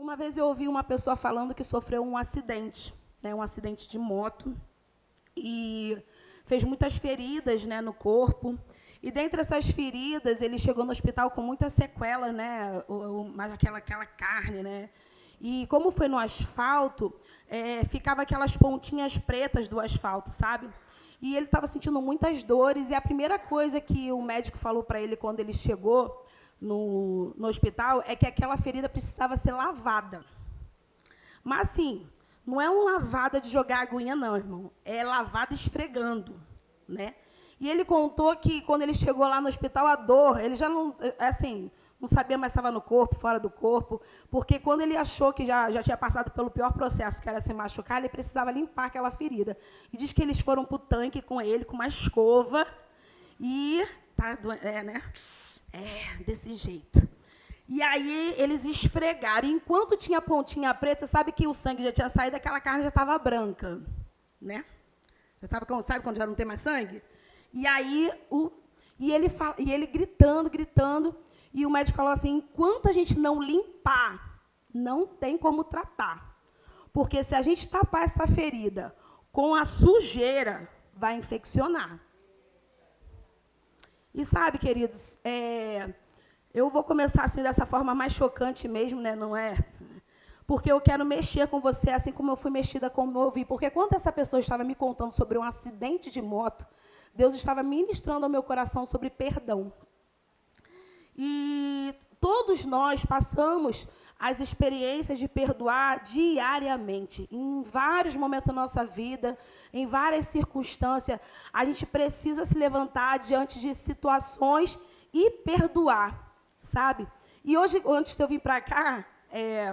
Uma vez eu ouvi uma pessoa falando que sofreu um acidente, né, um acidente de moto, e fez muitas feridas, né, no corpo. E dentre essas feridas, ele chegou no hospital com muitas sequelas, né, aquela carne, né. E como foi no asfalto, ficava aquelas pontinhas pretas do asfalto, sabe? E ele estava sentindo muitas dores, e a primeira coisa que o médico falou para ele quando ele chegou no hospital é que aquela ferida precisava ser lavada. Mas, assim, não é uma lavada de jogar aguinha, não, irmão. É lavada esfregando, né? E ele contou que, quando ele chegou lá no hospital, a dor, ele já não, assim, não sabia mais se estava no corpo, fora do corpo, porque quando ele achou que já tinha passado pelo pior processo, que era se machucar, ele precisava limpar aquela ferida. E diz que eles foram para o tanque com ele, com uma escova, e... Tá, né? Desse jeito. E aí eles esfregaram. E enquanto tinha a pontinha preta, sabe que o sangue já tinha saído, aquela carne já estava branca, né? Já estava, sabe quando já não tem mais sangue? E aí ele gritando, e o médico falou assim: enquanto a gente não limpar, não tem como tratar. Porque se a gente tapar essa ferida com a sujeira, vai infeccionar. E sabe, queridos, eu vou começar assim dessa forma mais chocante mesmo, né? Não é? Porque eu quero mexer com você assim como eu fui mexida como eu ouvi. Porque quando essa pessoa estava me contando sobre um acidente de moto, Deus estava ministrando ao meu coração sobre perdão. E todos nós passamos as experiências de perdoar diariamente. Em vários momentos da nossa vida, em várias circunstâncias, a gente precisa se levantar diante de situações e perdoar, sabe? E hoje, antes de eu vir para cá,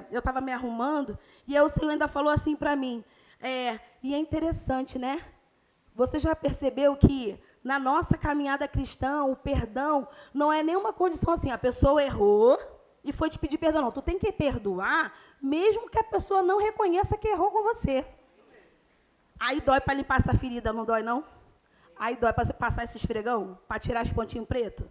eu estava me arrumando, e aí o Senhor ainda falou assim para mim, e é interessante, né? Você já percebeu que na nossa caminhada cristã, o perdão não é nenhuma condição assim, a pessoa errou e foi te pedir perdão. Não, tu tem que perdoar, mesmo que a pessoa não reconheça que errou com você. Aí dói para limpar essa ferida, não dói, não? Aí dói para você passar esse esfregão, para tirar os pontinhos pretos?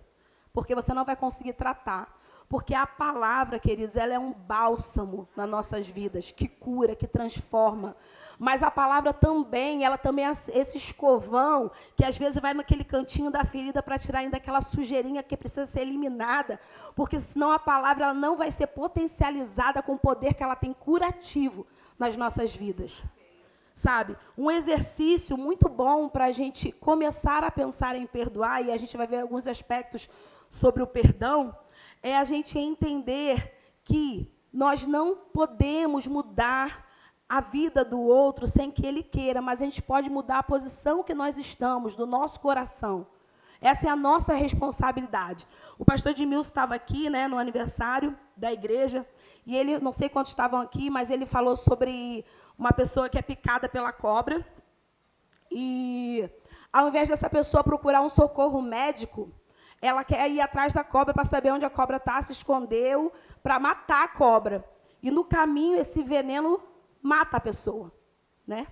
Porque você não vai conseguir tratar. Porque a palavra, queridos, ela é um bálsamo nas nossas vidas, que cura, que transforma. Mas a palavra também, ela também é esse escovão, que às vezes vai naquele cantinho da ferida para tirar ainda aquela sujeirinha que precisa ser eliminada, porque senão a palavra ela não vai ser potencializada com o poder que ela tem curativo nas nossas vidas. Sabe? Um exercício muito bom para a gente começar a pensar em perdoar, e a gente vai ver alguns aspectos sobre o perdão, é a gente entender que nós não podemos mudar a vida do outro sem que ele queira, mas a gente pode mudar a posição que nós estamos, do nosso coração. Essa é a nossa responsabilidade. O pastor Edmilson estava aqui, né, no aniversário da igreja, e ele, não sei quantos estavam aqui, mas ele falou sobre uma pessoa que é picada pela cobra, e ao invés dessa pessoa procurar um socorro médico, ela quer ir atrás da cobra para saber onde a cobra está, se escondeu, para matar a cobra. E no caminho, esse veneno mata a pessoa, né?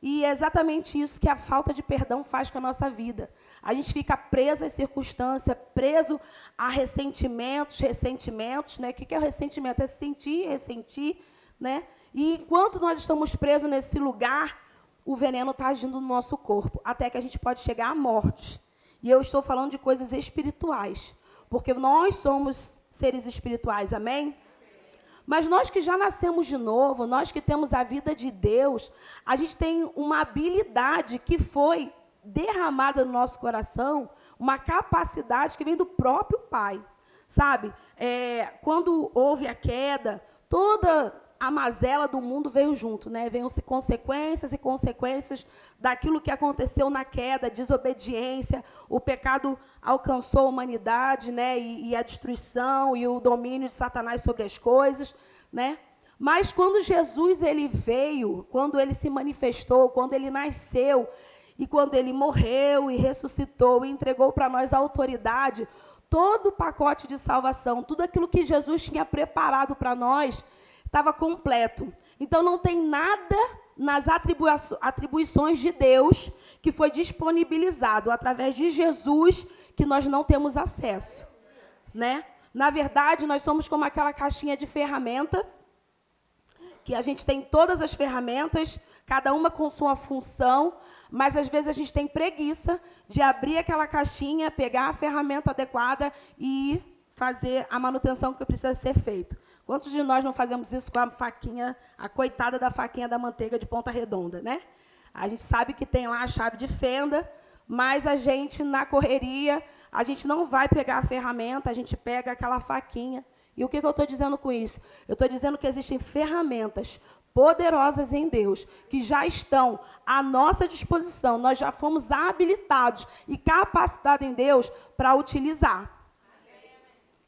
E é exatamente isso que a falta de perdão faz com a nossa vida. A gente fica preso às circunstâncias, preso a ressentimentos, né? O que é o ressentimento? É sentir, ressentir, né? E enquanto nós estamos presos nesse lugar, o veneno está agindo no nosso corpo, até que a gente pode chegar à morte. E eu estou falando de coisas espirituais, porque nós somos seres espirituais, amém? Mas nós que já nascemos de novo, nós que temos a vida de Deus, a gente tem uma habilidade que foi derramada no nosso coração, uma capacidade que vem do próprio Pai, sabe? Quando houve a queda, toda a mazela do mundo veio junto, né? Veio consequências e consequências daquilo que aconteceu na queda, desobediência, o pecado alcançou a humanidade, né? E a destruição e o domínio de Satanás sobre as coisas, né? Mas quando Jesus ele veio, quando ele se manifestou, quando ele nasceu e quando ele morreu e ressuscitou e entregou para nós a autoridade, todo o pacote de salvação, tudo aquilo que Jesus tinha preparado para nós, estava completo. Então, não tem nada nas atribuições de Deus que foi disponibilizado através de Jesus que nós não temos acesso, né? Na verdade, nós somos como aquela caixinha de ferramenta que a gente tem todas as ferramentas, cada uma com sua função, mas às vezes a gente tem preguiça de abrir aquela caixinha, pegar a ferramenta adequada e fazer a manutenção que precisa ser feita. Quantos de nós não fazemos isso com a faquinha, a coitada da faquinha da manteiga de ponta redonda, né? A gente sabe que tem lá a chave de fenda, mas a gente, na correria, a gente não vai pegar a ferramenta, a gente pega aquela faquinha. E o que eu estou dizendo com isso? Eu estou dizendo que existem ferramentas poderosas em Deus, que já estão à nossa disposição. Nós já fomos habilitados e capacitados em Deus para utilizar.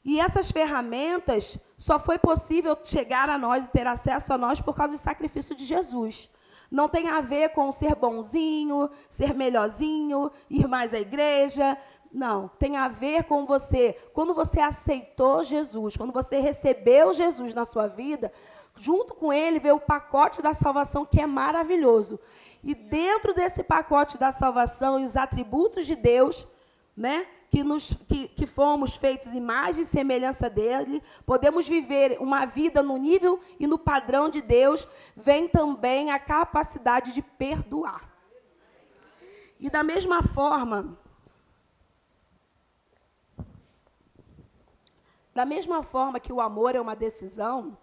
E essas ferramentas só foi possível chegar a nós e ter acesso a nós por causa do sacrifício de Jesus. Não tem a ver com ser bonzinho, ser melhorzinho, ir mais à igreja. Não, tem a ver com você. Quando você aceitou Jesus, quando você recebeu Jesus na sua vida, junto com ele veio o pacote da salvação, que é maravilhoso. E dentro desse pacote da salvação e os atributos de Deus, né, que fomos feitos imagem e semelhança dele, podemos viver uma vida no nível e no padrão de Deus, vem também a capacidade de perdoar. E da mesma forma que o amor é uma decisão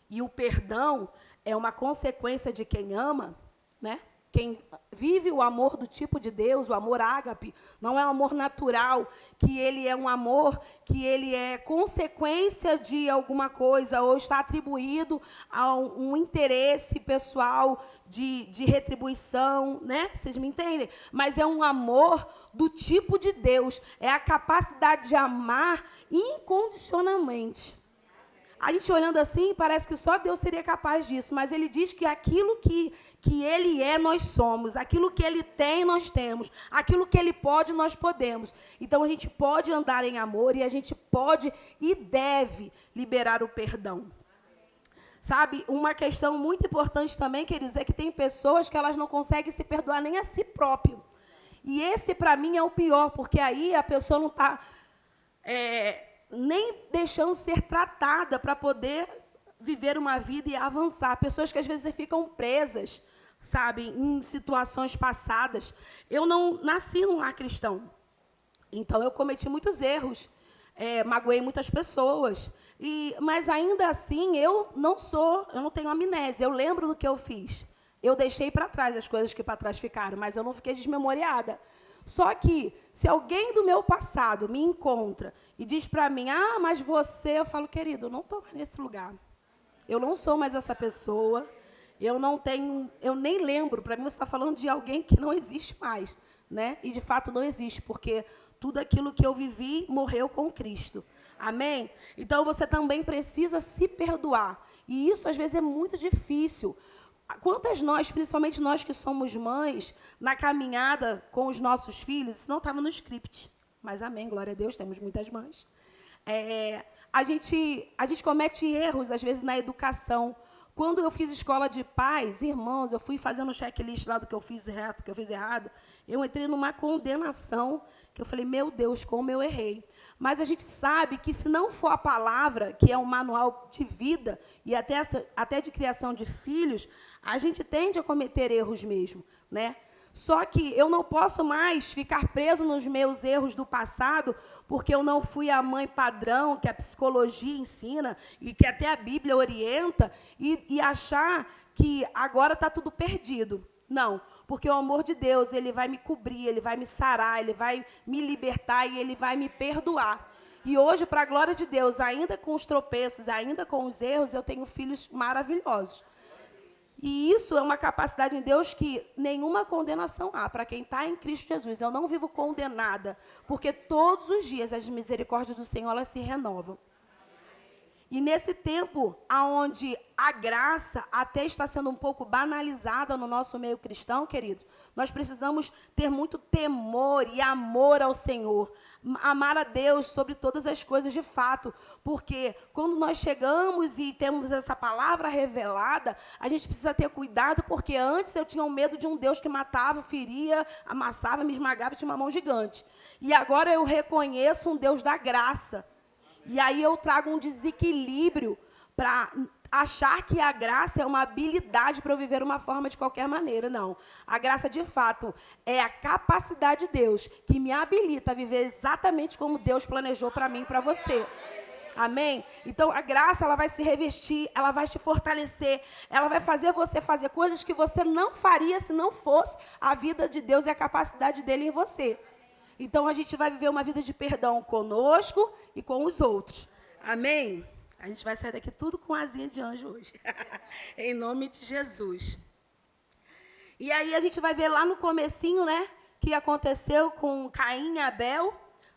e o perdão é uma consequência de quem ama, né? Quem vive o amor do tipo de Deus, o amor ágape, não é um amor natural, que ele é um amor que ele é consequência de alguma coisa ou está atribuído a um interesse pessoal de retribuição, né? Vocês me entendem? Mas é um amor do tipo de Deus, é a capacidade de amar incondicionalmente. A gente olhando assim, parece que só Deus seria capaz disso, mas ele diz que aquilo que ele é, nós somos, aquilo que ele tem, nós temos, aquilo que ele pode, nós podemos. Então, a gente pode andar em amor e a gente pode e deve liberar o perdão. Sabe, uma questão muito importante também, queridos, é que tem pessoas que elas não conseguem se perdoar nem a si próprio. E esse, para mim, é o pior, porque aí a pessoa não está... nem deixando ser tratada para poder viver uma vida e avançar. Pessoas que, às vezes, ficam presas, sabe, em situações passadas. Eu não nasci num lar cristão, então eu cometi muitos erros, magoei muitas pessoas, mas, ainda assim, eu não tenho amnésia, eu lembro do que eu fiz. Eu deixei para trás as coisas que para trás ficaram, mas eu não fiquei desmemoriada. Só que, se alguém do meu passado me encontra e diz para mim, mas você, eu falo, querido, eu não estou mais nesse lugar. Eu não sou mais essa pessoa, eu nem lembro. Para mim, você está falando de alguém que não existe mais, né? E, de fato, não existe, porque tudo aquilo que eu vivi morreu com Cristo. Amém? Então, você também precisa se perdoar. E isso, às vezes, é muito difícil. Quantas nós, principalmente nós que somos mães, na caminhada com os nossos filhos, isso não estava no script, mas amém, glória a Deus, temos muitas mães. A gente comete erros, às vezes, na educação. Quando eu fiz escola de pais, irmãos, eu fui fazendo um checklist lá do que eu fiz certo, do que eu fiz errado, eu entrei numa condenação, que eu falei, meu Deus, como eu errei. Mas a gente sabe que, se não for a palavra, que é um manual de vida, e até de criação de filhos, a gente tende a cometer erros mesmo, né? Só que eu não posso mais ficar preso nos meus erros do passado, porque eu não fui a mãe padrão que a psicologia ensina e que até a Bíblia orienta, e achar que agora está tudo perdido. Não, porque o amor de Deus, ele vai me cobrir, ele vai me sarar, ele vai me libertar e ele vai me perdoar. E hoje, para a glória de Deus, ainda com os tropeços, ainda com os erros, eu tenho filhos maravilhosos. E isso é uma capacidade em Deus que nenhuma condenação há para quem está em Cristo Jesus. Eu não vivo condenada, porque todos os dias as misericórdias do Senhor, elas se renovam. E nesse tempo onde a graça até está sendo um pouco banalizada no nosso meio cristão, queridos, nós precisamos ter muito temor e amor ao Senhor. Amar a Deus sobre todas as coisas de fato. Porque quando nós chegamos e temos essa palavra revelada, a gente precisa ter cuidado, porque antes eu tinha um medo de um Deus que matava, feria, amassava, me esmagava e tinha uma mão gigante. E agora eu reconheço um Deus da graça. E aí eu trago um desequilíbrio para achar que a graça é uma habilidade para eu viver uma forma de qualquer maneira, não. A graça, de fato, é a capacidade de Deus que me habilita a viver exatamente como Deus planejou para mim e para você. Amém? Então, a graça, ela vai se revestir, ela vai te fortalecer, ela vai fazer você fazer coisas que você não faria se não fosse a vida de Deus e a capacidade dele em você. Então, a gente vai viver uma vida de perdão conosco e com os outros. Amém? A gente vai sair daqui tudo com asinha de anjo hoje. Em nome de Jesus. E aí, a gente vai ver lá no comecinho, né, que aconteceu com Caim e Abel,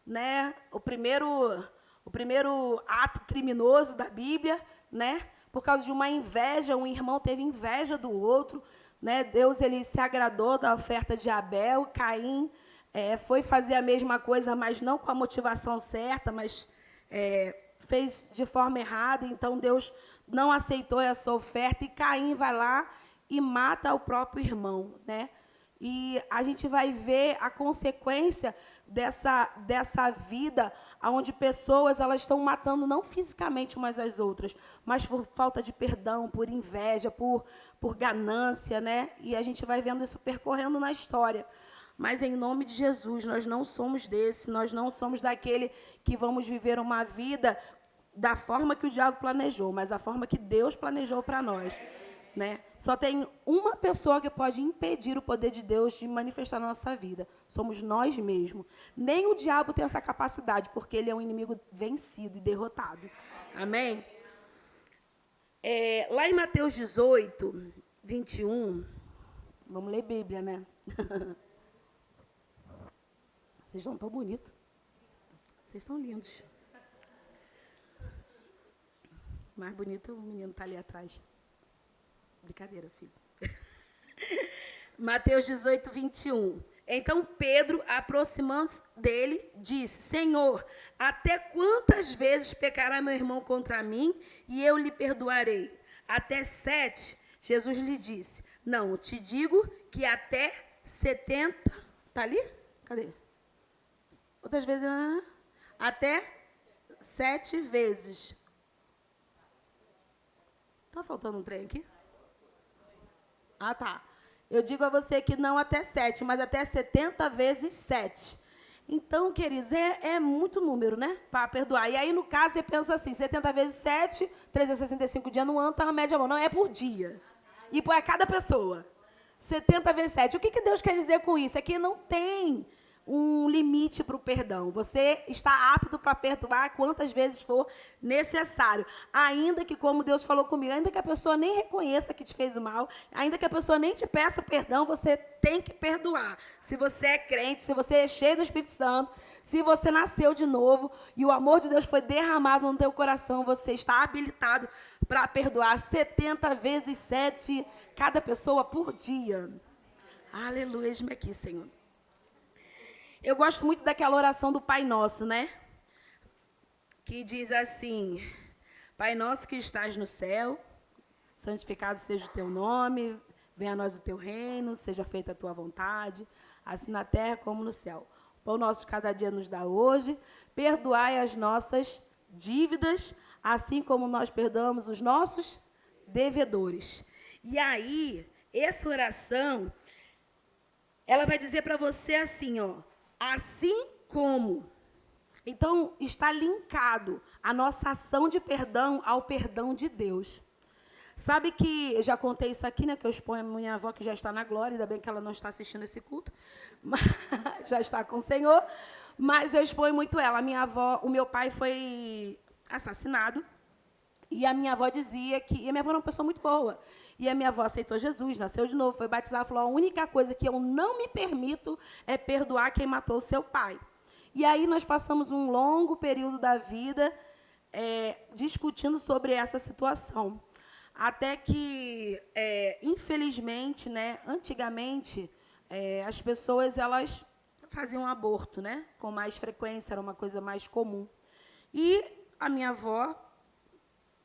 né, o primeiro ato criminoso da Bíblia, né? Por causa de uma inveja, um irmão teve inveja do outro, né? Deus, ele se agradou da oferta de Abel. Caim foi fazer a mesma coisa, mas não com a motivação certa, mas fez de forma errada. Então, Deus não aceitou essa oferta e Caim vai lá e mata o próprio irmão, né? E a gente vai ver a consequência dessa vida, onde pessoas elas estão matando não fisicamente umas às outras, mas por falta de perdão, por inveja, por ganância, né? E a gente vai vendo isso percorrendo na história. Mas, em nome de Jesus, nós não somos desse, nós não somos daquele que vamos viver uma vida da forma que o diabo planejou, mas a forma que Deus planejou para nós. Né? Só tem uma pessoa que pode impedir o poder de Deus de manifestar na nossa vida. Somos nós mesmos. Nem o diabo tem essa capacidade, porque ele é um inimigo vencido e derrotado. Amém? Lá em Mateus 18, 21, vamos ler Bíblia, né? Vocês estão tão bonitos. Vocês estão lindos. O mais bonito é o menino que está ali atrás. Brincadeira, filho. Mateus 18, 21. Então Pedro, aproximando-se dele, disse: Senhor, até quantas vezes pecará meu irmão contra mim e eu lhe perdoarei? Até 7? Jesus lhe disse: Não, te digo que até 70. Está ali? Cadê? Outras vezes, até 7 vezes. Está faltando um trem aqui? Ah, tá. Eu digo a você que não até 7, mas até 70 vezes 7. Então, queridos, é muito número, né? Para perdoar. E aí, no caso, você pensa assim, 70 vezes 7, 365 dias no ano, está na média boa. Não, é por dia. E para cada pessoa. 70 vezes 7. O que Deus quer dizer com isso? É que não tem um limite para o perdão. Você está apto para perdoar quantas vezes for necessário. Ainda que, como Deus falou comigo, ainda que a pessoa nem reconheça que te fez o mal, ainda que a pessoa nem te peça perdão, você tem que perdoar. Se você é crente, se você é cheio do Espírito Santo, se você nasceu de novo e o amor de Deus foi derramado no teu coração, você está habilitado para perdoar 70 vezes 7 cada pessoa por dia. Aleluia, eis-me aqui, Senhor. Eu gosto muito daquela oração do Pai Nosso, né? Que diz assim: Pai nosso que estás no céu, santificado seja o teu nome, venha a nós o teu reino, seja feita a tua vontade, assim na terra como no céu. O pão nosso de cada dia nos dá hoje, perdoai as nossas dívidas, assim como nós perdoamos os nossos devedores. E aí, essa oração, ela vai dizer para você assim, ó, assim como. Então, está linkado a nossa ação de perdão ao perdão de Deus. Sabe que, eu já contei isso aqui, né, que eu exponho a minha avó, que já está na glória, ainda bem que ela não está assistindo esse culto, mas, já está com o Senhor, mas eu exponho muito ela. A minha avó, o meu pai foi assassinado, e a minha avó dizia que... E a minha avó era uma pessoa muito boa. E a minha avó aceitou Jesus, nasceu de novo, foi batizada, falou: a única coisa que eu não me permito é perdoar quem matou o seu pai. E aí nós passamos um longo período da vida discutindo sobre essa situação. Até que, infelizmente, né, antigamente, as pessoas elas faziam aborto, né, com mais frequência, era uma coisa mais comum. E a minha avó,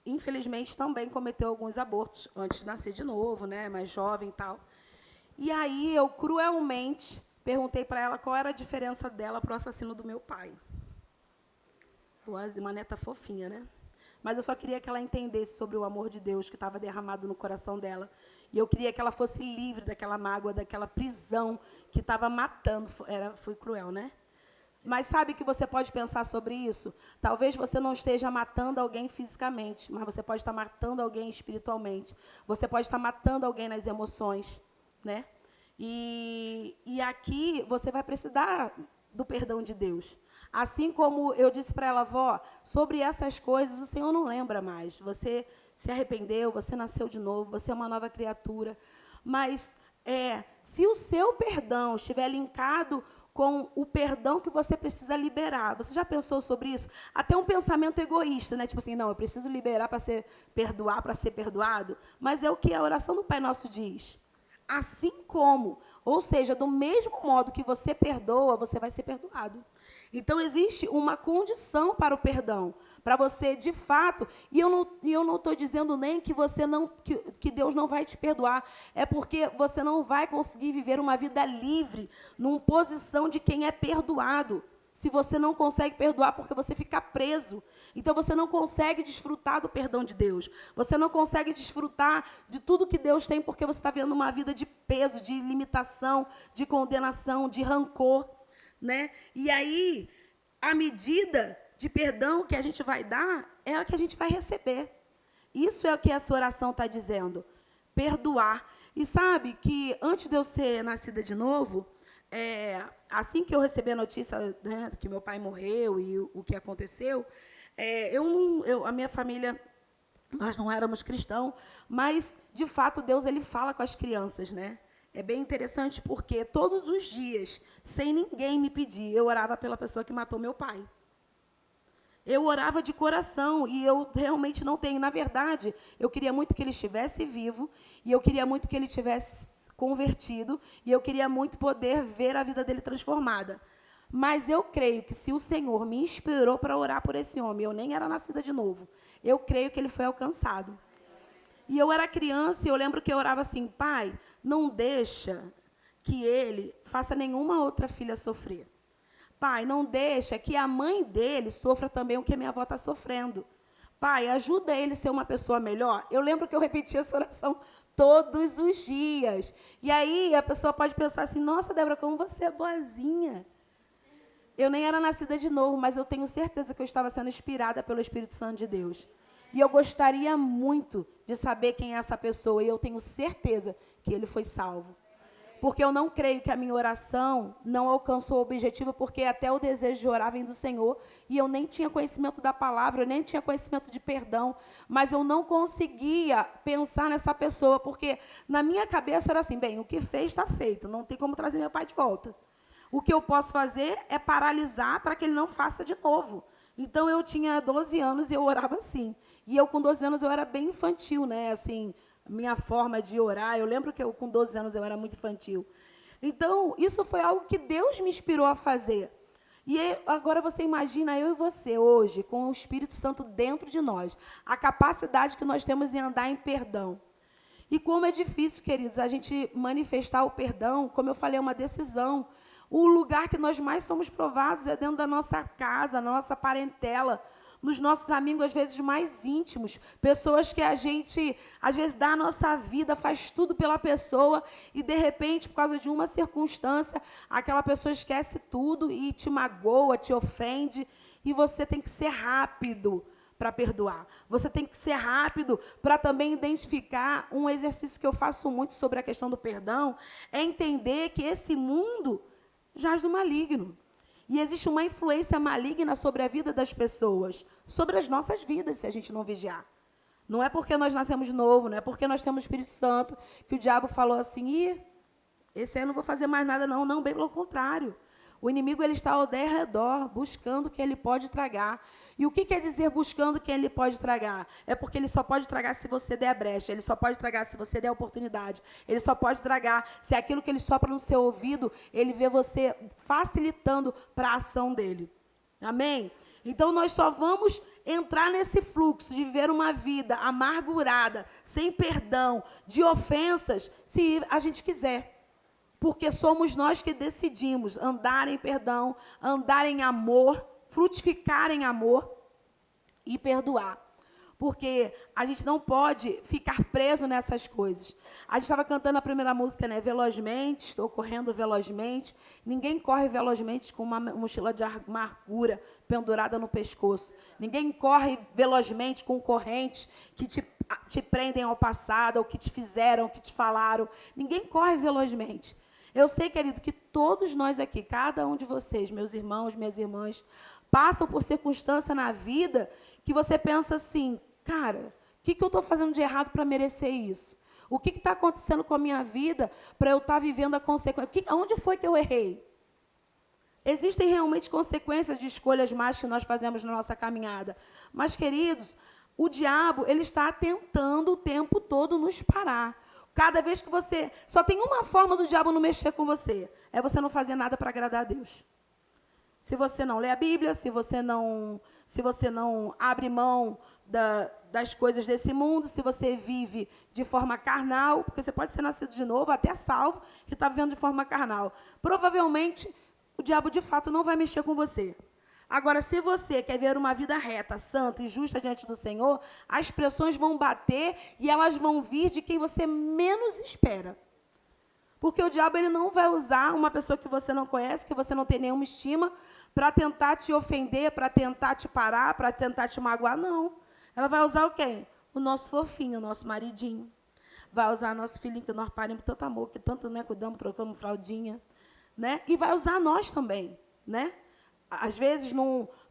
infelizmente, também cometeu alguns abortos antes de nascer de novo, né, mais jovem e tal. E aí eu, cruelmente, perguntei para ela qual era a diferença dela para o assassino do meu pai. Uma neta fofinha, né? mas eu só queria que ela entendesse sobre o amor de Deus que estava derramado no coração dela. E eu queria que ela fosse livre daquela mágoa, daquela prisão que estava matando. Foi cruel, né? Mas sabe que você pode pensar sobre isso? Talvez você não esteja matando alguém fisicamente, mas você pode estar matando alguém espiritualmente. Você pode estar matando alguém nas emoções, né? E aqui você vai precisar do perdão de Deus. Assim como eu disse para ela, vó, sobre essas coisas o Senhor não lembra mais. Você se arrependeu, você nasceu de novo, você é uma nova criatura. Mas se o seu perdão estiver linkado com o perdão que você precisa liberar. Você já pensou sobre isso? Até um pensamento egoísta, né? Tipo assim, não, eu preciso liberar para perdoar, para ser perdoado. Mas é o que a oração do Pai Nosso diz. Assim como, ou seja, do mesmo modo que você perdoa, você vai ser perdoado. Então, existe uma condição para o perdão, para você, de fato, e eu não estou dizendo nem que que Deus não vai te perdoar, é porque você não vai conseguir viver uma vida livre, numa posição de quem é perdoado, se você não consegue perdoar porque você fica preso. Então, você não consegue desfrutar do perdão de Deus. Você não consegue desfrutar de tudo que Deus tem porque você está vivendo uma vida de peso, de limitação, de condenação, de rancor, né? E aí, a medida de perdão que a gente vai dar é a que a gente vai receber. Isso é o que essa oração está dizendo. Perdoar. E sabe que antes de eu ser nascida de novo, assim que eu recebi a notícia, né, que meu pai morreu e o que aconteceu, a minha família, nós não éramos cristãos, mas, de fato, Deus ele fala com as crianças, né? É bem interessante porque todos os dias, sem ninguém me pedir, eu orava pela pessoa que matou meu pai. Eu orava de coração e eu realmente não tenho. Na verdade, eu queria muito que ele estivesse vivo e eu queria muito que ele tivesse convertido e eu queria muito poder ver a vida dele transformada. Mas eu creio que se o Senhor me inspirou para orar por esse homem, eu nem era nascida de novo, eu creio que ele foi alcançado. E eu era criança e eu lembro que eu orava assim, Pai, não deixa que ele faça nenhuma outra filha sofrer. Pai, não deixa que a mãe dele sofra também o que a minha avó está sofrendo. Pai, ajuda ele a ser uma pessoa melhor. Eu lembro que eu repetia essa oração todos os dias. E aí a pessoa pode pensar assim, nossa, Débora, como você é boazinha. Eu nem era nascida de novo, mas eu tenho certeza que eu estava sendo inspirada pelo Espírito Santo de Deus. E eu gostaria muito de saber quem é essa pessoa, e eu tenho certeza que ele foi salvo. Porque eu não creio que a minha oração não alcançou o objetivo, porque até o desejo de orar vem do Senhor, e eu nem tinha conhecimento da palavra, eu nem tinha conhecimento de perdão, mas eu não conseguia pensar nessa pessoa, porque na minha cabeça era assim, bem, o que fez está feito, não tem como trazer meu pai de volta. O que eu posso fazer é paralisar para que ele não faça de novo. Então, eu tinha 12 anos e eu orava assim. E eu, com 12 anos, eu era bem infantil, né? Assim, minha forma de orar. Eu lembro que com 12 anos, eu era muito infantil. Então, isso foi algo que Deus me inspirou a fazer. E agora você imagina eu e você hoje, com o Espírito Santo dentro de nós, a capacidade que nós temos em andar em perdão. E como é difícil, queridos, a gente manifestar o perdão, como eu falei, é uma decisão. O lugar que nós mais somos provados é dentro da nossa casa, na nossa parentela, nos nossos amigos, às vezes, mais íntimos, pessoas que a gente, às vezes, dá a nossa vida, faz tudo pela pessoa e, de repente, por causa de uma circunstância, aquela pessoa esquece tudo e te magoa, te ofende, e você tem que ser rápido para perdoar. Você tem que ser rápido para também identificar um exercício que eu faço muito sobre a questão do perdão, é entender que esse mundo jaz do maligno. E existe uma influência maligna sobre a vida das pessoas, sobre as nossas vidas, se a gente não vigiar. Não é porque nós nascemos de novo, não é porque nós temos o Espírito Santo, que o diabo falou assim, esse aí eu não vou fazer mais nada não, não, bem pelo contrário. O inimigo ele está ao redor, buscando quem ele pode tragar. E o que quer dizer buscando quem ele pode tragar? É porque ele só pode tragar se você der a brecha, ele só pode tragar se você der a oportunidade, ele só pode tragar se aquilo que ele sopra no seu ouvido, ele vê você facilitando para a ação dele. Amém? Então, nós só vamos entrar nesse fluxo de viver uma vida amargurada, sem perdão, de ofensas, se a gente quiser. Porque somos nós que decidimos andar em perdão, andar em amor, frutificar em amor e perdoar. porque a gente não pode ficar preso nessas coisas. A gente estava cantando a primeira música, né? Velozmente, estou correndo velozmente. Ninguém corre velozmente com uma mochila de amargura pendurada no pescoço. Ninguém corre velozmente com correntes que te prendem ao passado, ou que te fizeram, ou que te falaram. Ninguém corre velozmente. Eu sei, querido, que todos nós aqui, cada um de vocês, meus irmãos, minhas irmãs, passam por circunstância na vida que você pensa assim, cara, o que eu estou fazendo de errado para merecer isso? O que está acontecendo com a minha vida para eu estar vivendo a consequência? Onde foi que eu errei? Existem realmente consequências de escolhas más que nós fazemos na nossa caminhada. Mas, queridos, o diabo, ele está tentando o tempo todo nos parar. Cada vez que você... Só tem uma forma do diabo não mexer com você. É você não fazer nada para agradar a Deus. Se você não lê a Bíblia, se você não abre mão das coisas desse mundo, se você vive de forma carnal, porque você pode ser nascido de novo, até salvo, e está vivendo de forma carnal. Provavelmente, o diabo, de fato, não vai mexer com você. Agora, se você quer ver uma vida reta, santa e justa diante do Senhor, as pressões vão bater e elas vão vir de quem você menos espera. Porque o diabo, ele não vai usar uma pessoa que você não conhece, que você não tem nenhuma estima, para tentar te ofender, para tentar te parar, para tentar te magoar, não. Ela vai usar o quê? O nosso fofinho, o nosso maridinho. Vai usar nosso filhinho, que nós parimos tanto amor, que tanto, né, cuidamos, trocamos fraldinha. Né? E vai usar nós também. Né? Às vezes,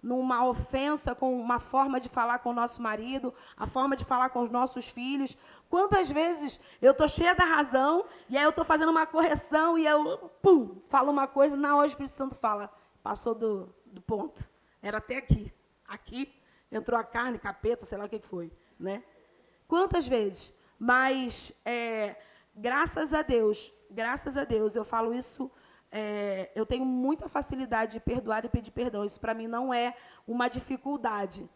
numa ofensa, com uma forma de falar com o nosso marido, a forma de falar com os nossos filhos. Quantas vezes eu estou cheia da razão, e aí eu estou fazendo uma correção, e eu, falo uma coisa, na hora o Espírito Santo fala, passou do ponto. Era até aqui. Aqui entrou a carne, capeta, sei lá o que foi. Né? Quantas vezes? Mas, graças a Deus, eu falo isso... eu tenho muita facilidade de perdoar e pedir perdão. Isso, para mim, não é uma dificuldade.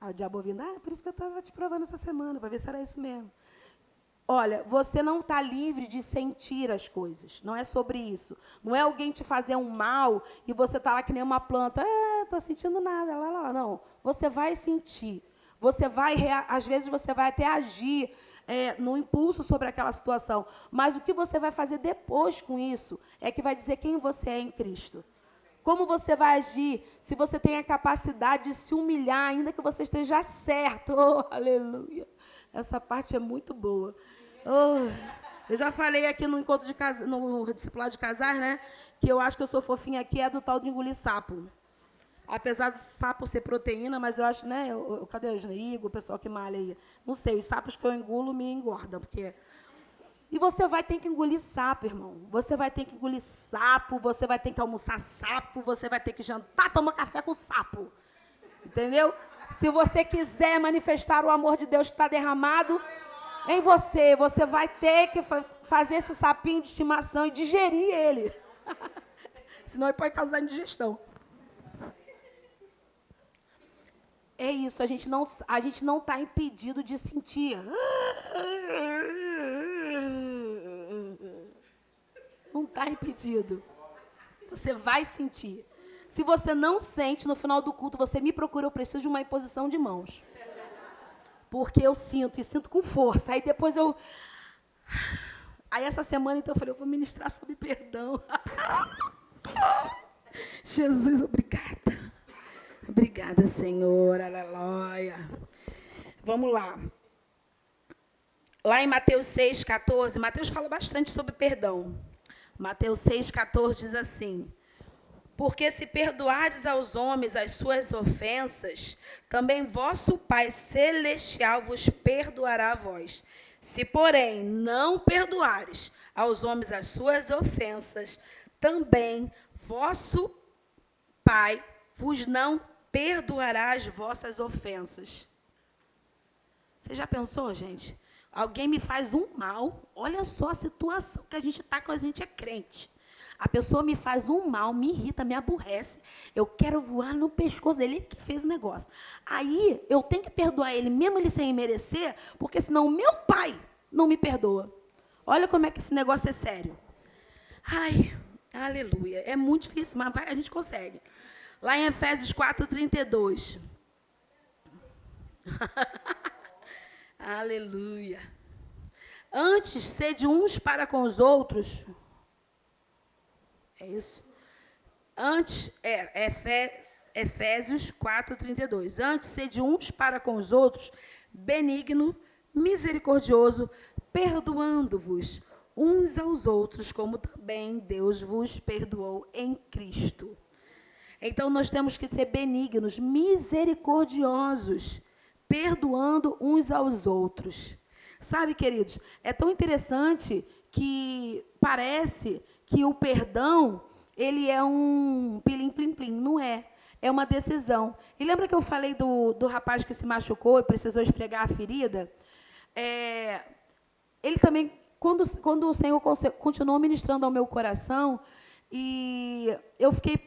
O diabo ouvindo, por isso que eu estava te provando essa semana, para ver se era isso mesmo. Olha, você não está livre de sentir as coisas. Não é sobre isso. Não é alguém te fazer um mal e você está lá que nem uma planta. Estou sentindo nada. Lá. Não. Você vai sentir. Às vezes, você vai até agir no impulso sobre aquela situação. Mas o que você vai fazer depois com isso é que vai dizer quem você é em Cristo. Como você vai agir, se você tem a capacidade de se humilhar, ainda que você esteja certo. Oh, aleluia. Essa parte é muito boa. Oh, eu já falei aqui no encontro no discipulado de casais, né? Que eu acho que eu sou fofinha aqui, é do tal de engolir sapo. Apesar do sapo ser proteína, mas eu acho, né? Cadê o Igor, o pessoal que malha aí? Não sei, os sapos que eu engulo me engordam, porque... E você vai ter que engolir sapo, irmão. Você vai ter que engolir sapo, você vai ter que almoçar sapo, você vai ter que jantar, tomar café com sapo. Entendeu? Se você quiser manifestar o amor de Deus que está derramado em você, você vai ter que fazer esse sapinho de estimação e digerir ele. Senão ele pode causar indigestão. É isso, a gente não está impedido de sentir. Não está impedido. Você vai sentir. Se você não sente, no final do culto, você me procura, eu preciso de uma imposição de mãos. Porque eu sinto, e sinto com força. Aí depois eu... Aí essa semana, então, eu falei, eu vou ministrar sobre perdão. Jesus, obrigada. Obrigada, Senhor, aleluia. Vamos lá. Lá em Mateus 6,14, Mateus fala bastante sobre perdão. Mateus 6,14 diz assim: porque se perdoardes aos homens as suas ofensas, também vosso Pai Celestial vos perdoará a vós. Se, porém, não perdoares aos homens as suas ofensas, também vosso Pai vos não perdoará as vossas ofensas. Você já pensou, gente? Alguém me faz um mal, olha só a situação que a gente está, quando a gente é crente. A pessoa me faz um mal, me irrita, me aborrece. Eu quero voar no pescoço dele, ele que fez o negócio. Aí, eu tenho que perdoar ele, mesmo ele sem merecer, porque senão o meu pai não me perdoa. Olha como é que esse negócio é sério. Ai, aleluia. É muito difícil, mas a gente consegue. Lá em Efésios 4:32. Aleluia. Antes, sede uns para com os outros. É isso? Antes, Efésios 4:32. Antes, sede uns para com os outros, benigno, misericordioso, perdoando-vos uns aos outros, como também Deus vos perdoou em Cristo. Então, nós temos que ser benignos, misericordiosos, perdoando uns aos outros. Sabe, queridos, é tão interessante que parece que o perdão, ele é um pilim-plim-plim. Não é. É uma decisão. E lembra que eu falei do rapaz que se machucou e precisou esfregar a ferida? Ele também, quando o Senhor continuou ministrando ao meu coração, e eu fiquei,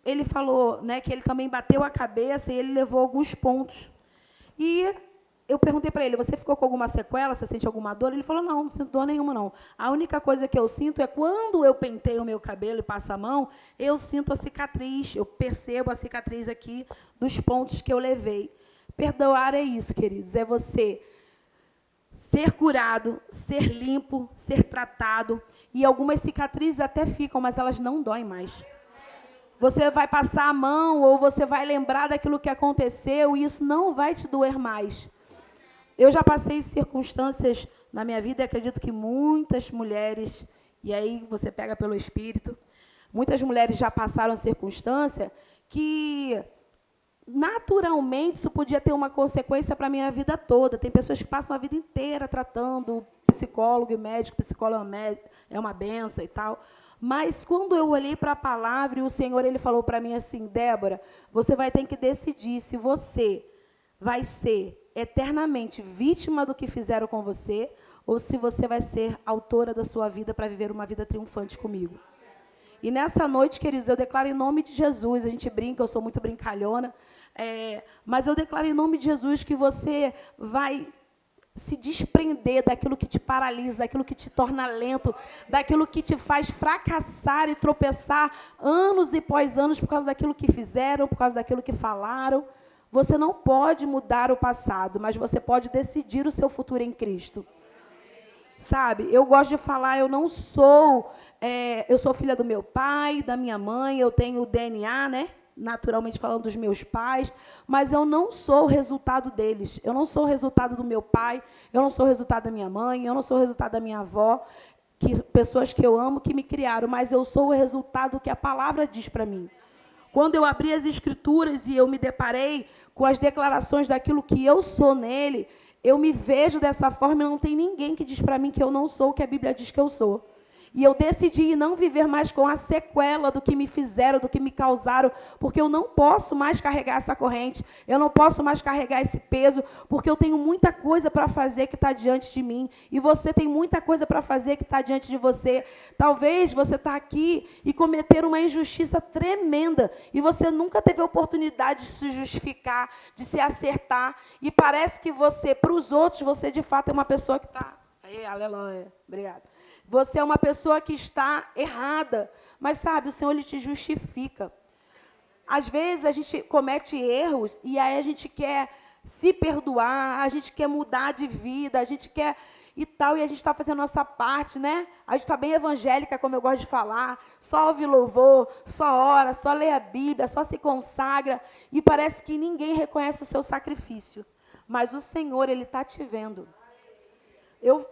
ele falou, né, que ele também bateu a cabeça e ele levou alguns pontos. E eu perguntei para ele, você ficou com alguma sequela, você sente alguma dor? Ele falou, não sinto dor nenhuma, não. A única coisa que eu sinto é quando eu penteio o meu cabelo e passo a mão, eu sinto a cicatriz, eu percebo a cicatriz aqui dos pontos que eu levei. Perdoar é isso, queridos, é você ser curado, ser limpo, ser tratado. E algumas cicatrizes até ficam, mas elas não doem mais. Você vai passar a mão ou você vai lembrar daquilo que aconteceu e isso não vai te doer mais. Eu já passei circunstâncias na minha vida e acredito que muitas mulheres, e aí você pega pelo Espírito, muitas mulheres já passaram circunstância que naturalmente isso podia ter uma consequência para a minha vida toda. Tem pessoas que passam a vida inteira tratando psicólogo e médico, psicólogo é uma benção e tal. Mas quando eu olhei para a palavra e o Senhor ele falou para mim assim, Débora, você vai ter que decidir se você vai ser eternamente vítima do que fizeram com você ou se você vai ser autora da sua vida para viver uma vida triunfante comigo. E nessa noite, queridos, eu declaro em nome de Jesus, a gente brinca, eu sou muito brincalhona, mas eu declaro em nome de Jesus que você vai se desprender daquilo que te paralisa, daquilo que te torna lento, daquilo que te faz fracassar e tropeçar anos e pós anos por causa daquilo que fizeram, por causa daquilo que falaram. Você não pode mudar o passado, mas você pode decidir o seu futuro em Cristo. Sabe, eu gosto de falar, eu não sou, eu sou filha do meu pai, da minha mãe, eu tenho o DNA, né? Naturalmente falando dos meus pais, mas eu não sou o resultado deles. Eu não sou o resultado do meu pai, eu não sou o resultado da minha mãe, eu não sou o resultado da minha avó, pessoas que eu amo, que me criaram, mas eu sou o resultado que a palavra diz para mim. Quando eu abri as Escrituras e eu me deparei com as declarações daquilo que eu sou nele, eu me vejo dessa forma e não tem ninguém que diz para mim que eu não sou o que a Bíblia diz que eu sou. E eu decidi não viver mais com a sequela do que me fizeram, do que me causaram, porque eu não posso mais carregar essa corrente, eu não posso mais carregar esse peso, porque eu tenho muita coisa para fazer que está diante de mim, e você tem muita coisa para fazer que está diante de você. Talvez você está aqui e cometer uma injustiça tremenda, e você nunca teve a oportunidade de se justificar, de se acertar, e parece que você, para os outros, você de fato é uma pessoa que está... Aleluia, obrigada. Você é uma pessoa que está errada, mas, sabe, o Senhor ele te justifica. Às vezes, a gente comete erros e aí a gente quer se perdoar, a gente quer mudar de vida, a gente quer e tal, e a gente está fazendo a nossa parte, né? A gente está bem evangélica, como eu gosto de falar, só ouve louvor, só ora, só lê a Bíblia, só se consagra, e parece que ninguém reconhece o seu sacrifício. Mas o Senhor, ele está te vendo.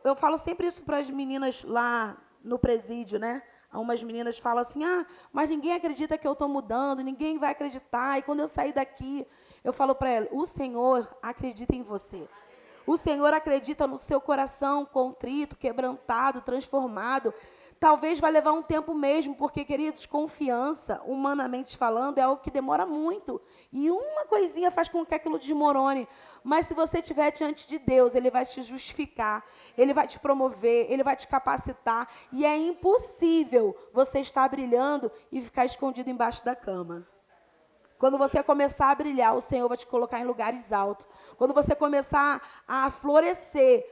Eu falo sempre isso para as meninas lá no presídio, né? Algumas meninas falam assim, mas ninguém acredita que eu estou mudando, ninguém vai acreditar. E quando eu sair daqui, eu falo para ela, o Senhor acredita em você. O Senhor acredita no seu coração contrito, quebrantado, transformado. Talvez vai levar um tempo mesmo, porque, queridos, confiança, humanamente falando, é algo que demora muito. E uma coisinha faz com que aquilo desmorone. Mas se você estiver diante de Deus, Ele vai te justificar, Ele vai te promover, Ele vai te capacitar. E é impossível você estar brilhando e ficar escondido embaixo da cama. Quando você começar a brilhar, o Senhor vai te colocar em lugares altos. Quando você começar a florescer,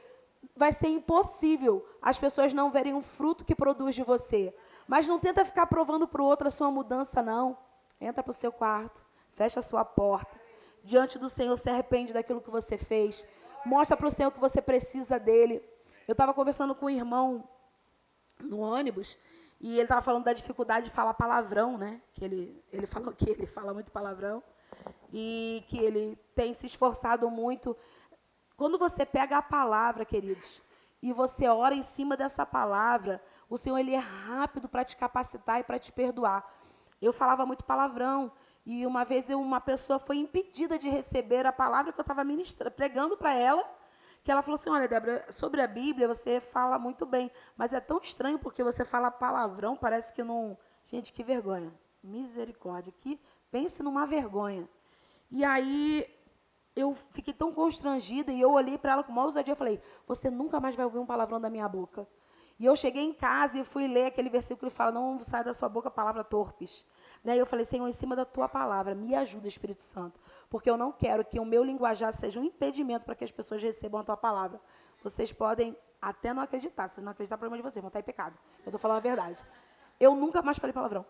vai ser impossível as pessoas não verem o fruto que produz de você. Mas não tenta ficar provando para o outro a sua mudança, não. Entra para o seu quarto, fecha a sua porta. Diante do Senhor, se arrepende daquilo que você fez. Mostra para o Senhor que você precisa dele. Eu estava conversando com um irmão no ônibus e ele estava falando da dificuldade de falar palavrão, né? Que ele falou que ele fala muito palavrão e que ele tem se esforçado muito. Quando você pega a palavra, queridos, e você ora em cima dessa palavra, o Senhor ele é rápido para te capacitar e para te perdoar. Eu falava muito palavrão e uma vez uma pessoa foi impedida de receber a palavra que eu estava pregando para ela, que ela falou assim, olha, Débora, sobre a Bíblia você fala muito bem, mas é tão estranho porque você fala palavrão, parece que não... Gente, que vergonha. Misericórdia. Pense numa vergonha. E aí eu fiquei tão constrangida e eu olhei para ela com uma ousadia e falei, você nunca mais vai ouvir um palavrão da minha boca. E eu cheguei em casa e fui ler aquele versículo que fala, não sai da sua boca palavra torpes. Daí eu falei, Senhor, em cima da tua palavra, me ajuda, Espírito Santo, porque eu não quero que o meu linguajar seja um impedimento para que as pessoas recebam a tua palavra. Vocês podem até não acreditar, se vocês não acreditar, problema de vocês, vão estar em pecado. Eu estou falando a verdade. Eu nunca mais falei palavrão.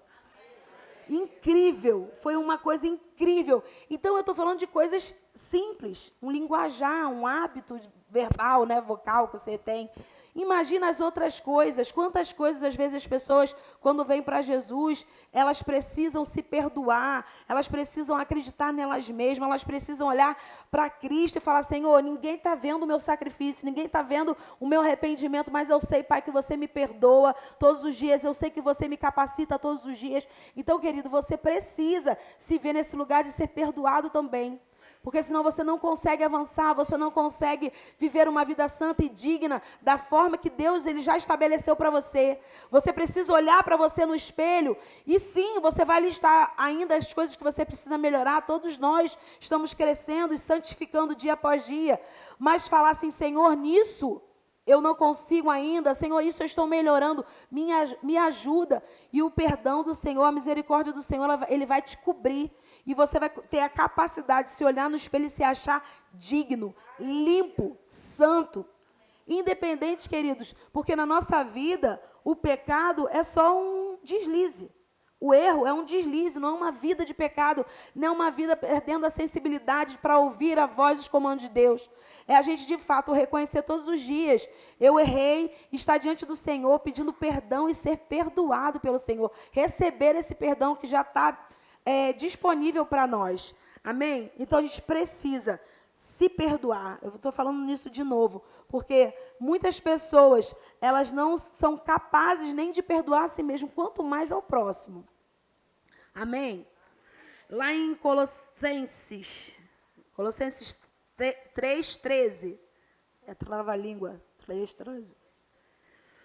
Incrível, foi uma coisa incrível. Então eu estou falando de coisas simples, um linguajar, um hábito verbal, né, vocal que você tem. Imagina as outras coisas, quantas coisas às vezes as pessoas, quando vêm para Jesus, elas precisam se perdoar, elas precisam acreditar nelas mesmas, elas precisam olhar para Cristo e falar, Senhor, ninguém está vendo o meu sacrifício, ninguém está vendo o meu arrependimento, mas eu sei, Pai, que você me perdoa todos os dias, eu sei que você me capacita todos os dias. Então, querido, você precisa se ver nesse lugar de ser perdoado também. Porque senão você não consegue avançar, você não consegue viver uma vida santa e digna da forma que Deus ele já estabeleceu para você. Você precisa olhar para você no espelho e sim, você vai listar ainda as coisas que você precisa melhorar. Todos nós estamos crescendo e santificando dia após dia. Mas falar assim, Senhor, nisso eu não consigo ainda, Senhor, isso eu estou melhorando, me ajuda. E o perdão do Senhor, a misericórdia do Senhor, ele vai te cobrir. E você vai ter a capacidade de se olhar no espelho e se achar digno, limpo, santo. Independente, queridos, porque na nossa vida, o pecado é só um deslize. O erro é um deslize, não é uma vida de pecado, não é uma vida perdendo a sensibilidade para ouvir a voz dos comandos de Deus. É a gente, de fato, reconhecer todos os dias. Eu errei, estar diante do Senhor, pedindo perdão e ser perdoado pelo Senhor. Receber esse perdão que já está disponível para nós. Amém? Então, a gente precisa se perdoar. Eu estou falando nisso de novo, porque muitas pessoas, elas não são capazes nem de perdoar a si mesmo, quanto mais ao próximo. Amém? Lá em Colossenses 3:13, trava-língua, 3:13.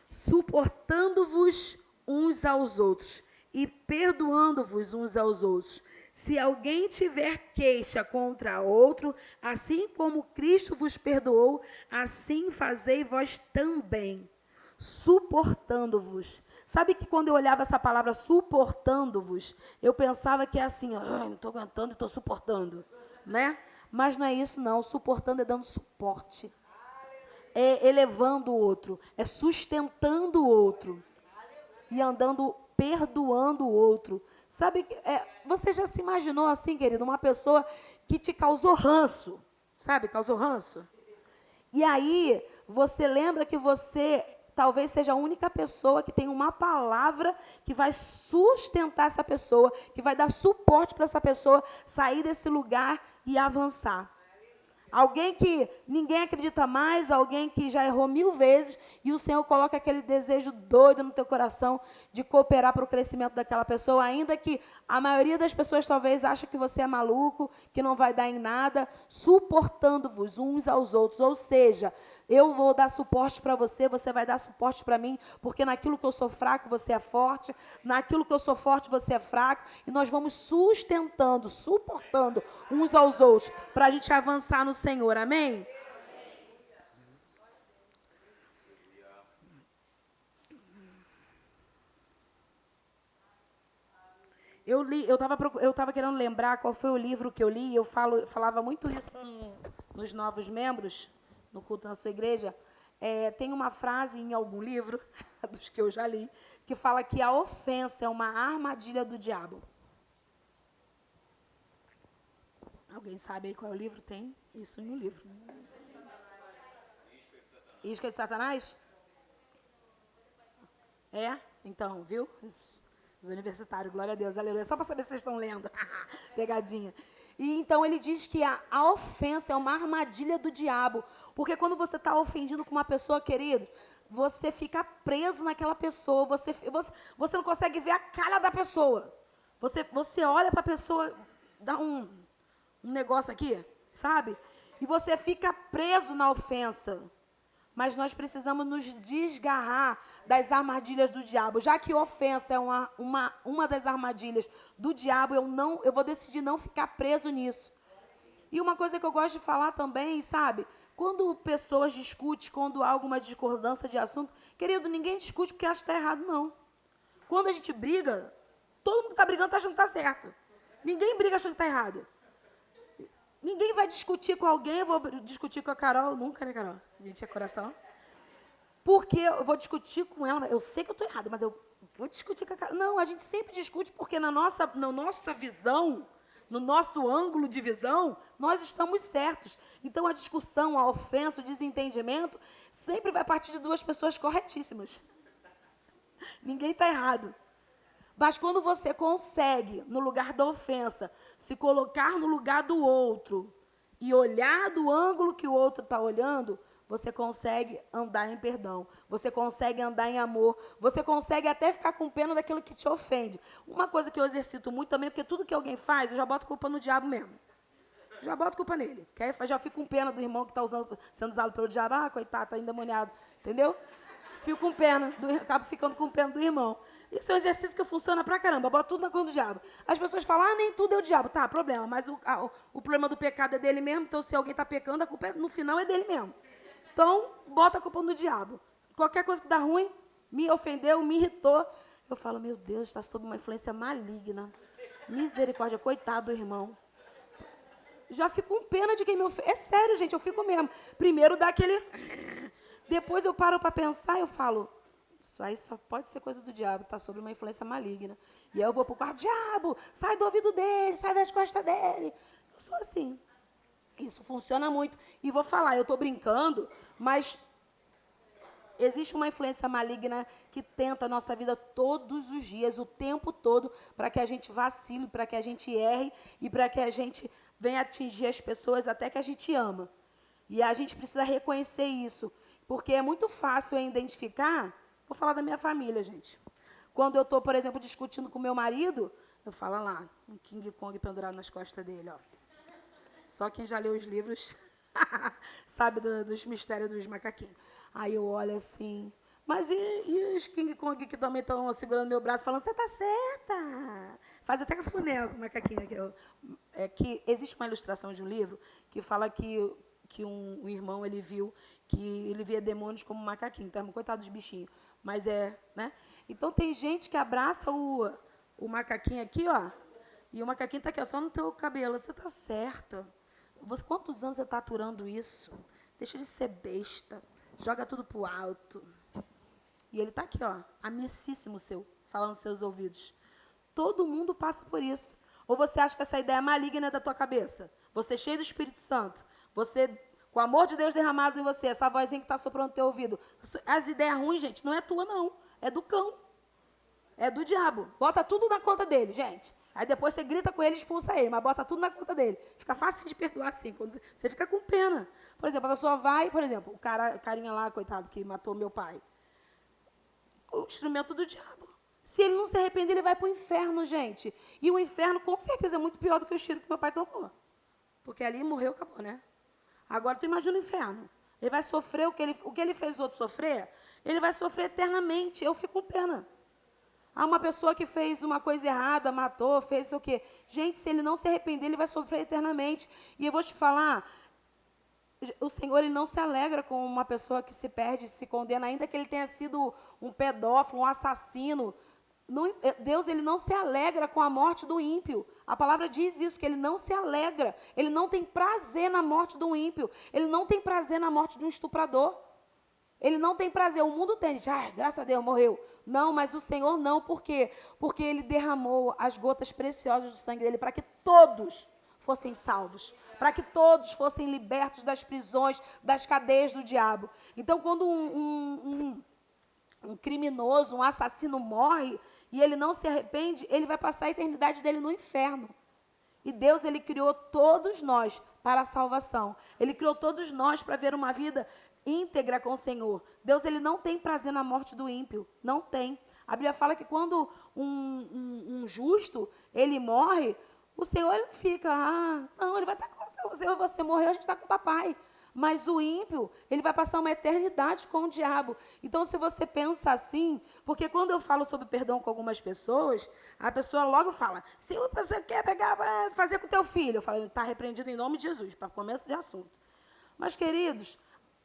Suportando-vos uns aos outros e perdoando-vos uns aos outros. Se alguém tiver queixa contra outro, assim como Cristo vos perdoou, assim fazei vós também. Suportando-vos. Sabe que quando eu olhava essa palavra suportando-vos, eu pensava que é assim, não estou aguentando e estou suportando, né? Mas não é isso não, suportando é dando suporte, é elevando o outro, é sustentando o outro e andando, perdoando o outro. Sabe, você já se imaginou assim, querido, uma pessoa que te causou ranço, sabe, causou ranço? E aí, você lembra que você talvez seja a única pessoa que tem uma palavra que vai sustentar essa pessoa, que vai dar suporte para essa pessoa sair desse lugar e avançar. Alguém que ninguém acredita mais, alguém que já errou 1000 vezes, e o Senhor coloca aquele desejo doido no teu coração de cooperar para o crescimento daquela pessoa, ainda que a maioria das pessoas talvez ache que você é maluco, que não vai dar em nada, suportando-vos uns aos outros, ou seja, eu vou dar suporte para você, você vai dar suporte para mim, porque naquilo que eu sou fraco, você é forte, naquilo que eu sou forte, você é fraco, e nós vamos sustentando, suportando uns aos outros, para a gente avançar no Senhor, amém? Eu estava querendo lembrar qual foi o livro que eu li, eu falava muito isso nos novos membros, no culto na sua igreja. Tem uma frase em algum livro, dos que eu já li, que fala que a ofensa é uma armadilha do diabo. Alguém sabe aí qual é o livro? Tem isso no livro. Isca de Satanás? É? Então, viu? Os universitários, glória a Deus, aleluia. Só para saber se vocês estão lendo. Pegadinha. E então ele diz que a ofensa é uma armadilha do diabo. Porque quando você está ofendido com uma pessoa, querido, você fica preso naquela pessoa. Você não consegue ver a cara da pessoa. Você olha para a pessoa, dá um negócio aqui, sabe? E você fica preso na ofensa. Mas nós precisamos nos desgarrar das armadilhas do diabo. Já que ofensa é uma das armadilhas do diabo, eu vou decidir não ficar preso nisso. E uma coisa que eu gosto de falar também, sabe? Quando pessoas discutem, quando há alguma discordância de assunto, querido, ninguém discute porque acha que está errado, não. Quando a gente briga, todo mundo que está brigando está achando que está certo. Ninguém briga achando que está errado. Ninguém vai discutir com alguém, eu vou discutir com a Carol, nunca, né, Carol? A gente é coração. Porque eu vou discutir com ela, eu sei que eu estou errada, mas eu vou discutir com a Carol. Não, a gente sempre discute porque na nossa visão, no nosso ângulo de visão, nós estamos certos. Então, a discussão, a ofensa, o desentendimento, sempre vai partir de duas pessoas corretíssimas. Ninguém está errado. Mas quando você consegue, no lugar da ofensa, se colocar no lugar do outro e olhar do ângulo que o outro está olhando, você consegue andar em perdão, você consegue andar em amor, você consegue até ficar com pena daquilo que te ofende. Uma coisa que eu exercito muito também, porque tudo que alguém faz, eu já boto culpa no diabo mesmo. Já boto culpa nele. Já fico com pena do irmão que está sendo usado pelo diabo. Ah, coitado, está endemoniado. Entendeu? Fico com pena, acabo ficando com pena do irmão. Isso é um exercício que funciona pra caramba. Bota tudo na conta do diabo. As pessoas falam, nem tudo é o diabo. Tá, problema. Mas o problema do pecado é dele mesmo. Então, se alguém está pecando, a culpa no final é dele mesmo. Então, bota a culpa no diabo. Qualquer coisa que dá ruim, me ofendeu, me irritou. Eu falo, meu Deus, está sob uma influência maligna. Misericórdia, coitado do irmão. Já fico com pena de quem me ofende. É sério, gente, eu fico mesmo. Primeiro dá aquele... Depois eu paro para pensar e eu falo... Isso aí só pode ser coisa do diabo, está sob uma influência maligna. E aí eu vou para o quarto, diabo, sai do ouvido dele, sai das costas dele. Eu sou assim. Isso funciona muito. E vou falar, eu estou brincando, mas existe uma influência maligna que tenta a nossa vida todos os dias, o tempo todo, para que a gente vacile, para que a gente erre e para que a gente venha atingir as pessoas até que a gente ama. E a gente precisa reconhecer isso, porque é muito fácil identificar... Vou falar da minha família, gente. Quando eu estou, por exemplo, discutindo com meu marido, eu falo lá, um King Kong pendurado nas costas dele, ó. Só quem já leu os livros sabe dos mistérios dos macaquinhos. Aí eu olho assim, mas e os King Kong que também estão segurando meu braço, falando, você está certa. Faz até cafuné com o macaquinho. Que existe uma ilustração de um livro que fala que um irmão, ele via demônios como macaquinho. Então, coitado dos bichinhos. Mas né? Então, tem gente que abraça o macaquinho aqui, ó, e o macaquinho está aqui, ó, só no teu cabelo. Você está certa. Quantos anos você está aturando isso? Deixa de ser besta. Joga tudo pro alto. E ele está aqui, ó, amicíssimo falando nos seus ouvidos. Todo mundo passa por isso. Ou você acha que essa ideia é maligna da tua cabeça? Você é cheio do Espírito Santo. Você... Com o amor de Deus derramado em você, essa vozinha que está soprando no teu ouvido. As ideias ruins, gente, não é tua, não. É do cão. É do diabo. Bota tudo na conta dele, gente. Aí depois você grita com ele e expulsa ele, mas bota tudo na conta dele. Fica fácil de perdoar assim, quando você fica com pena. Por exemplo, a pessoa vai, por exemplo, o carinha lá, coitado, que matou meu pai. O instrumento do diabo. Se ele não se arrepender, ele vai para o inferno, gente. E o inferno, com certeza, é muito pior do que o tiro que meu pai tomou. Porque ali morreu, acabou, né? Agora, tu imagina o inferno. Ele vai sofrer o que ele fez outro sofrer, ele vai sofrer eternamente. Eu fico com pena. Há uma pessoa que fez uma coisa errada, matou, fez o quê? Gente, se ele não se arrepender, ele vai sofrer eternamente. E eu vou te falar, o Senhor, ele não se alegra com uma pessoa que se perde, se condena, ainda que ele tenha sido um pedófilo, um assassino. Deus, ele não se alegra com a morte do ímpio. A palavra diz isso, que ele não se alegra. Ele não tem prazer na morte do ímpio. Ele não tem prazer na morte de um estuprador. Ele não tem prazer. O mundo tem. Graças a Deus, morreu. Não, mas o Senhor não. Por quê? Porque ele derramou as gotas preciosas do sangue dele para que todos fossem salvos, para que todos fossem libertos das prisões, das cadeias do diabo. Então, quando um criminoso, um assassino morre e ele não se arrepende, ele vai passar a eternidade dele no inferno. E Deus, ele criou todos nós para a salvação. Ele criou todos nós para ver uma vida íntegra com o Senhor. Deus, ele não tem prazer na morte do ímpio. Não tem. A Bíblia fala que quando um justo, ele morre, o Senhor, ele fica, não, ele vai estar com você. Você morreu, a gente está com o papai. Mas o ímpio, ele vai passar uma eternidade com o diabo. Então, se você pensa assim, porque quando eu falo sobre perdão com algumas pessoas, a pessoa logo fala, se você quer pegar, fazer com o teu filho, eu falo, está repreendido em nome de Jesus, para começo de assunto. Mas, queridos,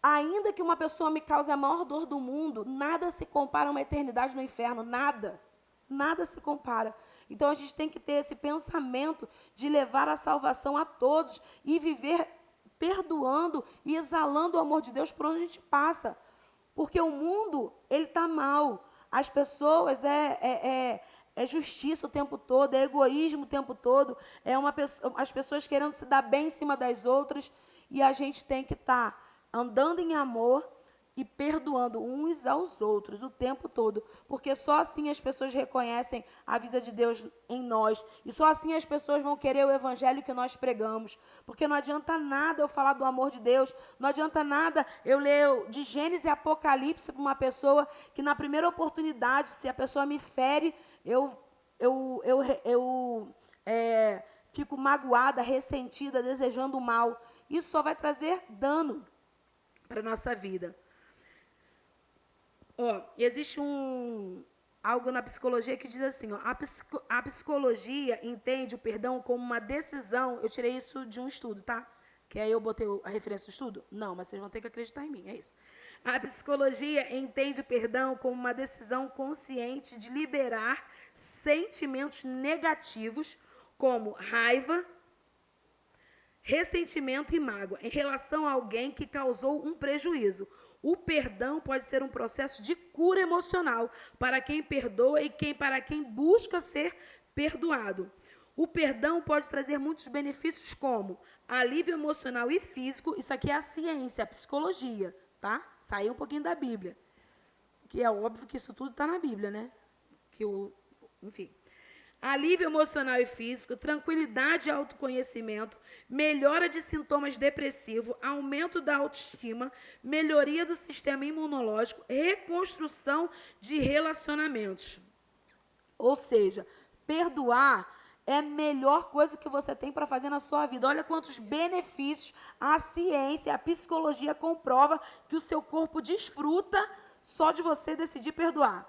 ainda que uma pessoa me cause a maior dor do mundo, nada se compara a uma eternidade no inferno, nada. Nada se compara. Então, a gente tem que ter esse pensamento de levar a salvação a todos e viver perdoando e exalando o amor de Deus por onde a gente passa. Porque o mundo, ele está mal. As pessoas, é justiça o tempo todo, é egoísmo o tempo todo, as pessoas querendo se dar bem em cima das outras, e a gente tem que estar andando em amor e perdoando uns aos outros o tempo todo, porque só assim as pessoas reconhecem a vida de Deus em nós, e só assim as pessoas vão querer o evangelho que nós pregamos, porque não adianta nada eu falar do amor de Deus, não adianta nada eu ler de Gênesis e Apocalipse para uma pessoa que na primeira oportunidade, se a pessoa me fere, eu fico magoada, ressentida, desejando o mal. Isso só vai trazer dano para a nossa vida. Existe algo na psicologia que diz assim, a psicologia entende o perdão como uma decisão, eu tirei isso de um estudo, tá? Que aí eu botei a referência do estudo? Não, mas vocês vão ter que acreditar em mim, é isso. A psicologia entende o perdão como uma decisão consciente de liberar sentimentos negativos, como raiva, ressentimento e mágoa, em relação a alguém que causou um prejuízo. O perdão pode ser um processo de cura emocional para quem perdoa e para quem busca ser perdoado. O perdão pode trazer muitos benefícios como alívio emocional e físico. Isso aqui é a ciência, a psicologia, tá? Saiu um pouquinho da Bíblia. Que é óbvio que isso tudo está na Bíblia, né? Enfim. Alívio emocional e físico, tranquilidade e autoconhecimento, melhora de sintomas depressivos, aumento da autoestima, melhoria do sistema imunológico, reconstrução de relacionamentos. Ou seja, perdoar é a melhor coisa que você tem para fazer na sua vida. Olha quantos benefícios a ciência, a psicologia comprova que o seu corpo desfruta só de você decidir perdoar.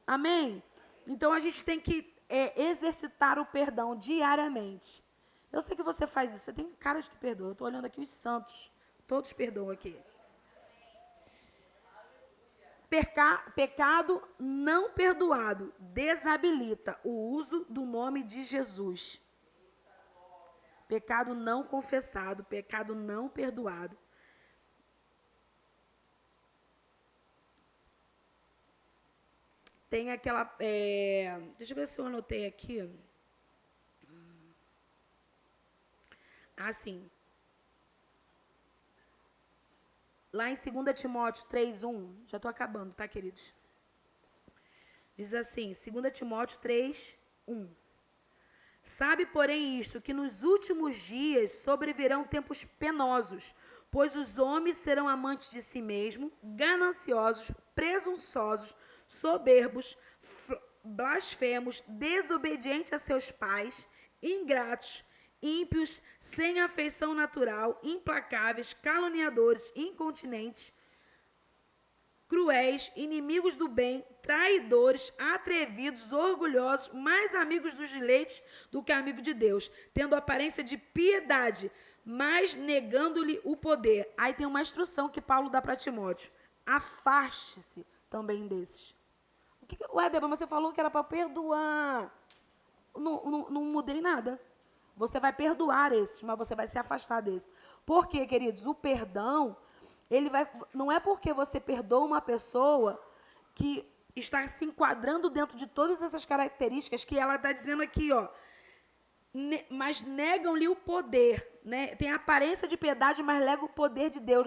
Amém? Então, a gente tem que exercitar o perdão diariamente. Eu sei que você faz isso. Você tem caras que perdoam. Eu estou olhando aqui os santos. Todos perdoam aqui. Pecado não perdoado desabilita o uso do nome de Jesus. Pecado não confessado, pecado não perdoado. Tem aquela... deixa eu ver se eu anotei aqui. Assim. Lá em 2 Timóteo 3:1, já estou acabando, tá, queridos? Diz assim, 2 Timóteo 3:1. Sabe, porém, isto, que nos últimos dias sobrevirão tempos penosos, pois os homens serão amantes de si mesmos, gananciosos, presunçosos, soberbos, blasfemos, desobedientes a seus pais, ingratos, ímpios, sem afeição natural, implacáveis, caluniadores, incontinentes, cruéis, inimigos do bem, traidores, atrevidos, orgulhosos, mais amigos dos deleites do que amigos de Deus, tendo aparência de piedade, mas negando-lhe o poder. Aí tem uma instrução que Paulo dá para Timóteo. Afaste-se também desses. Ué, Débora, mas você falou que era para perdoar. Não mudei nada. Você vai perdoar esses, mas você vai se afastar desses. Por quê, queridos? O perdão, não é porque você perdoa uma pessoa que está se enquadrando dentro de todas essas características que ela está dizendo aqui, ó. mas negam-lhe o poder, né? Tem a aparência de piedade, mas nega o poder de Deus,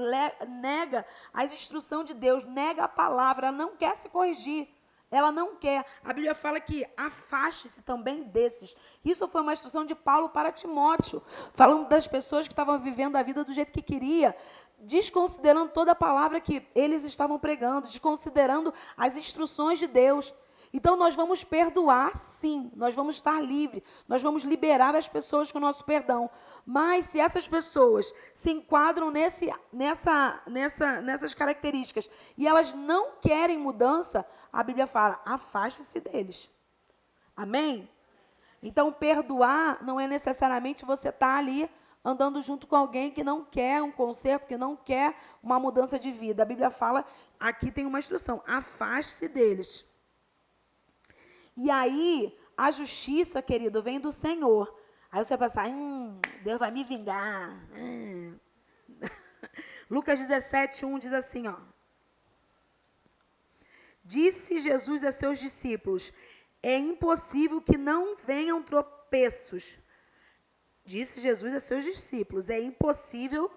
nega as instruções de Deus, nega a palavra, ela não quer se corrigir, ela não quer. A Bíblia fala que afaste-se também desses. Isso foi uma instrução de Paulo para Timóteo, falando das pessoas que estavam vivendo a vida do jeito que queria, desconsiderando toda a palavra que eles estavam pregando, desconsiderando as instruções de Deus. Então, nós vamos perdoar, sim, nós vamos estar livres, nós vamos liberar as pessoas com o nosso perdão. Mas, se essas pessoas se enquadram nessas características e elas não querem mudança, a Bíblia fala, afaste-se deles. Amém? Então, perdoar não é necessariamente você estar ali andando junto com alguém que não quer um conserto, que não quer uma mudança de vida. A Bíblia fala, aqui tem uma instrução, afaste-se deles. E aí, a justiça, querido, vem do Senhor. Aí você vai pensar, Deus vai me vingar. Lucas 17:1 diz assim, ó. Disse Jesus a seus discípulos, é impossível que não venham tropeços. Disse Jesus a seus discípulos, é impossível...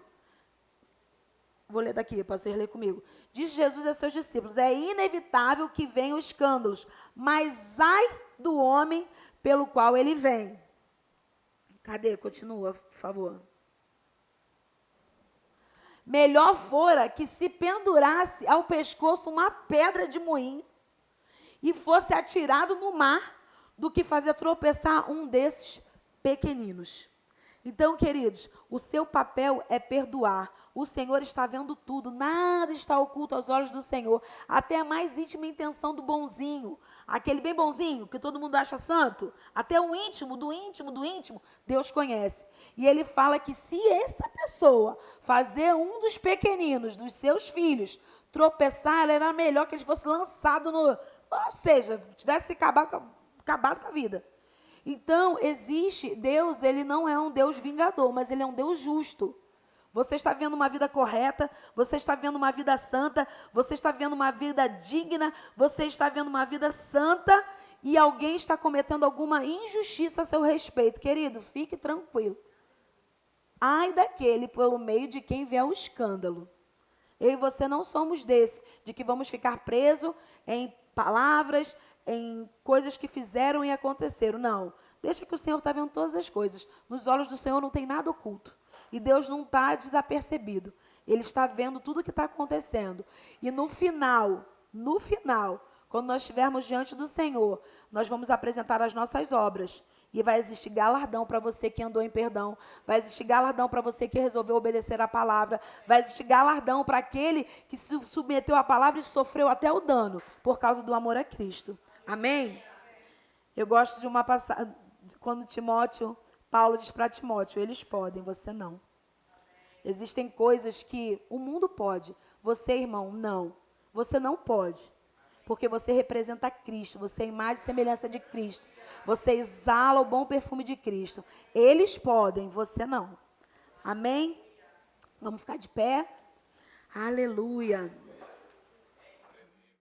Vou ler daqui, para vocês lerem comigo. Diz Jesus a seus discípulos, é inevitável que venham escândalos, mas ai do homem pelo qual ele vem. Cadê? Continua, por favor. Melhor fora que se pendurasse ao pescoço uma pedra de moinho e fosse atirado no mar do que fazer tropeçar um desses pequeninos. Então, queridos, o seu papel é perdoar. O Senhor está vendo tudo, nada está oculto aos olhos do Senhor. Até a mais íntima intenção do bonzinho, aquele bem bonzinho que todo mundo acha santo, até o íntimo, do íntimo, do íntimo, Deus conhece. E ele fala que se essa pessoa fazer um dos pequeninos, dos seus filhos, tropeçar, era melhor que ele fosse lançado no... Ou seja, tivesse acabado com a vida. Então, existe, Deus, ele não é um Deus vingador, mas ele é um Deus justo. Você está vendo uma vida correta, você está vendo uma vida santa, você está vendo uma vida digna, você está vendo uma vida santa e alguém está cometendo alguma injustiça a seu respeito. Querido, fique tranquilo. Ai daquele pelo meio de quem vier o escândalo. Eu e você não somos desse, de que vamos ficar presos em palavras, em coisas que fizeram e aconteceram. Não. Deixa que o Senhor está vendo todas as coisas. Nos olhos do Senhor não tem nada oculto. E Deus não está desapercebido. Ele está vendo tudo o que está acontecendo. E no final, quando nós estivermos diante do Senhor, nós vamos apresentar as nossas obras. E vai existir galardão para você que andou em perdão. Vai existir galardão para você que resolveu obedecer a palavra. Vai existir galardão para aquele que se submeteu à palavra e sofreu até o dano por causa do amor a Cristo. Amém? Eu gosto de uma passagem, quando Paulo diz para Timóteo, eles podem, você não. Existem coisas que o mundo pode, você, irmão, não. Você não pode, porque você representa Cristo, você é imagem e semelhança de Cristo. Você exala o bom perfume de Cristo. Eles podem, você não. Amém? Vamos ficar de pé? Aleluia.